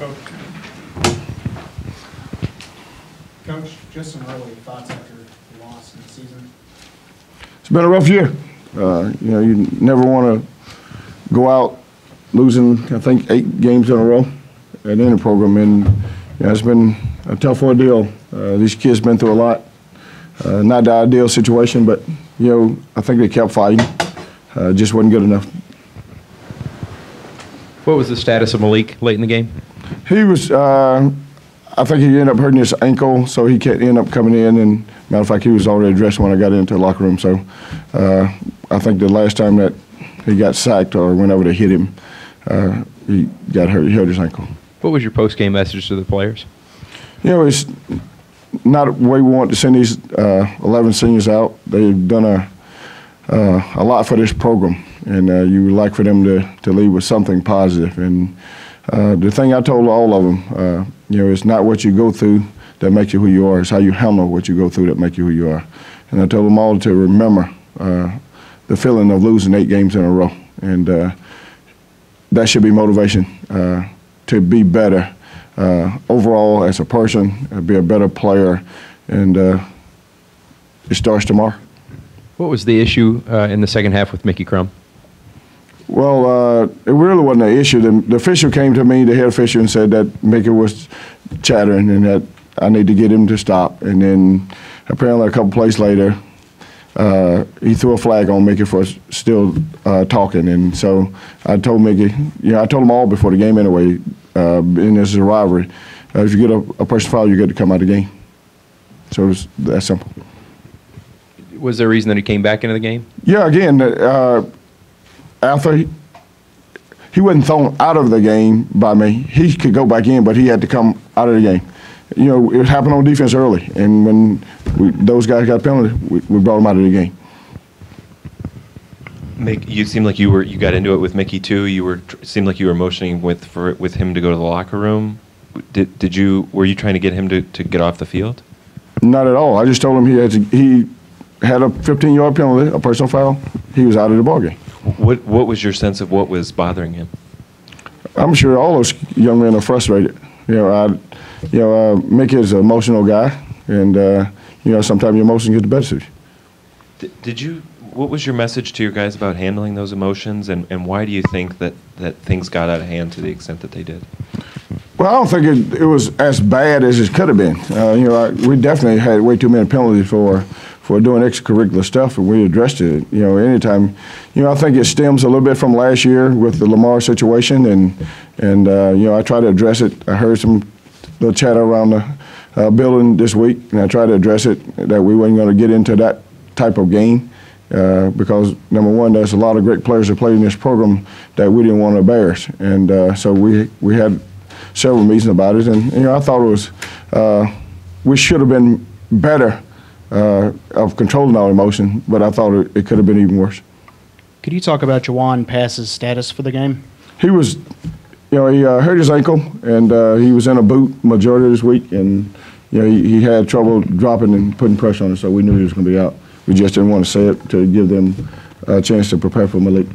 Coach. Coach, just some early thoughts after the loss in the season. It's been a rough year. You never want to go out losing, I think, 8 games in a row at any program, and it's been a tough ordeal. These kids been through a lot. Not the ideal situation, but I think they kept fighting. Just wasn't good enough. What was the status of Malik late in the game? He was, I think he ended up hurting his ankle, so he can't end up coming in. And matter of fact, he was already dressed when I got into the locker room. So I think the last time that he got sacked or went over to hit him, he got hurt. He hurt his ankle. What was your post-game message to the players? It's not the way we want to send these 11 seniors out. They've done a lot for this program, and you would like for them to leave with something positive. And the thing I told all of them, it's not what you go through that makes you who you are. It's how you handle what you go through that makes you who you are. And I told them all to remember the feeling of losing 8 games in a row. And that should be motivation to be better overall as a person, be a better player, and it starts tomorrow. What was the issue in the second half with Mickey Crum? Well, it really wasn't an issue. The official came to me, the head official, and said that Mickey was chattering and that I need to get him to stop. And then apparently a couple plays later, he threw a flag on Mickey for still talking. And so I told Mickey, I told them all before the game anyway, and this is a rivalry. If you get a person foul, you get to come out of the game. So it's that simple. Was there a reason that he came back into the game? Yeah, again, after he wasn't thrown out of the game by me. He could go back in, but he had to come out of the game. It happened on defense early, and when those guys got penalty, we brought them out of the game. You seemed like you got into it with Mickey too. Seemed like you were motioning with him to go to the locker room. Were you trying to get him to get off the field? Not at all. I just told him he had a 15-yard penalty, a personal foul. He was out of the ballgame. What was your sense of what was bothering him? I'm sure all those young men are frustrated. Mickey is an emotional guy, and sometimes your emotions get the better of you. What was your message to your guys about handling those emotions, and why do you think that things got out of hand to the extent that they did? Well, I don't think it was as bad as it could have been. We definitely had way too many penalties for doing extracurricular stuff, and we addressed it. Anytime. I think it stems a little bit from last year with the Lamar situation, and I try to address it. I heard some little chatter around the building this week, and I tried to address it that we weren't going to get into that type of game because number one, there's a lot of great players that played in this program that we didn't want to embarrass, and so we had several meetings about it, and I thought it was we should have been better of controlling our emotion, but I thought it could have been even worse. Could you talk about Juwan Pass's status for the game? He was, he hurt his ankle, and he was in a boot majority of this week, and he had trouble dropping and putting pressure on it, so we knew he was going to be out. We just didn't want to say it to give them a chance to prepare for Malik.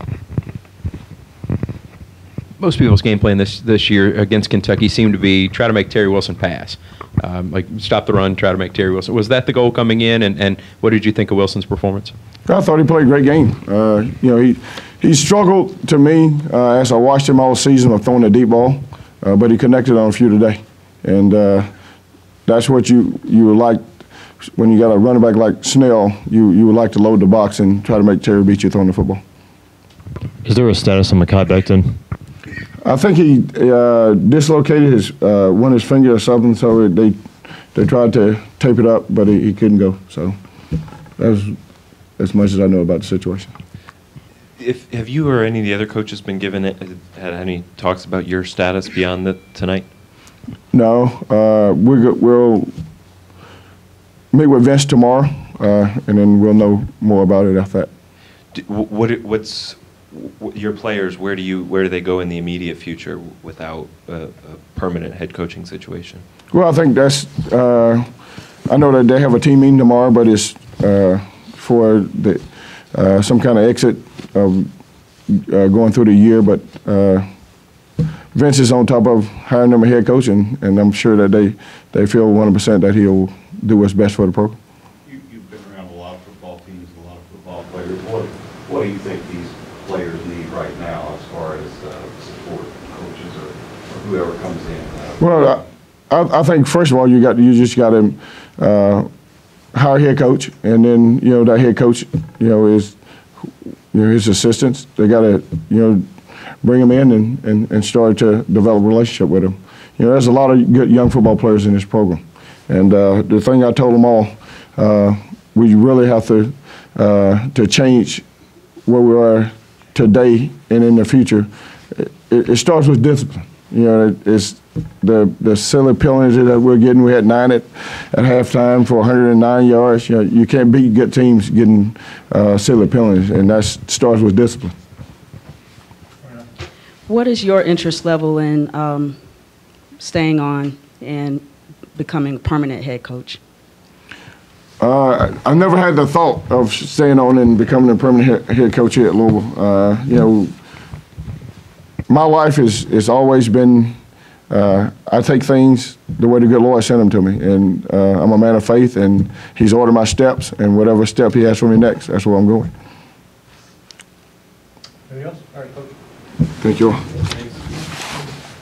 Most people's game plan this year against Kentucky seemed to be try to make Terry Wilson pass. Like stop the run, try to make Terry Wilson. Was that the goal coming in, and what did you think of Wilson's performance? I thought he played a great game. He struggled to me as I watched him all season with throwing a deep ball, but he connected on a few today. And that's what you would like when you got a running back like Snell, you would like to load the box and try to make Terry beat you throwing the football. Is there a status on Mekhi Becton? I think he dislocated one of his finger or something, so they tried to tape it up, but he couldn't go. So that was as much as I know about the situation. Have you or any of the other coaches been had any talks about your status beyond tonight? No. We'll meet with Vince tomorrow, and then we'll know more about it after that. What's your players? Where do they go in the immediate future without a permanent head coaching situation? Well, I think that's. I know that they have a team meeting tomorrow, but it's for some kind of exit of going through the year. But Vince is on top of hiring them a head coach, and I'm sure that they feel 100% that he'll do what's best for the program. You've been around a lot of football teams, a lot of football players. What do you think these players need right now as far as support, coaches, or whoever comes in? Well, I think first of all you just got to hire a head coach, and then that head coach is his assistants. They got to bring them in and start to develop a relationship with them. There's a lot of good young football players in this program, and the thing I told them all, we really have to change where we are today and in the future. It starts with discipline. It's the silly penalties that we're getting. We had 9 at halftime for 109 yards. You can't beat good teams getting silly penalties, and that starts with discipline. What is your interest level in staying on and becoming a permanent head coach? I never had the thought of staying on and becoming a permanent head coach here at Louisville. My life has always been, I take things the way the good Lord sent them to me, and I'm a man of faith, and He's ordered my steps, and whatever step He has for me next, that's where I'm going. Anything else? All right, Coach. Thank you all.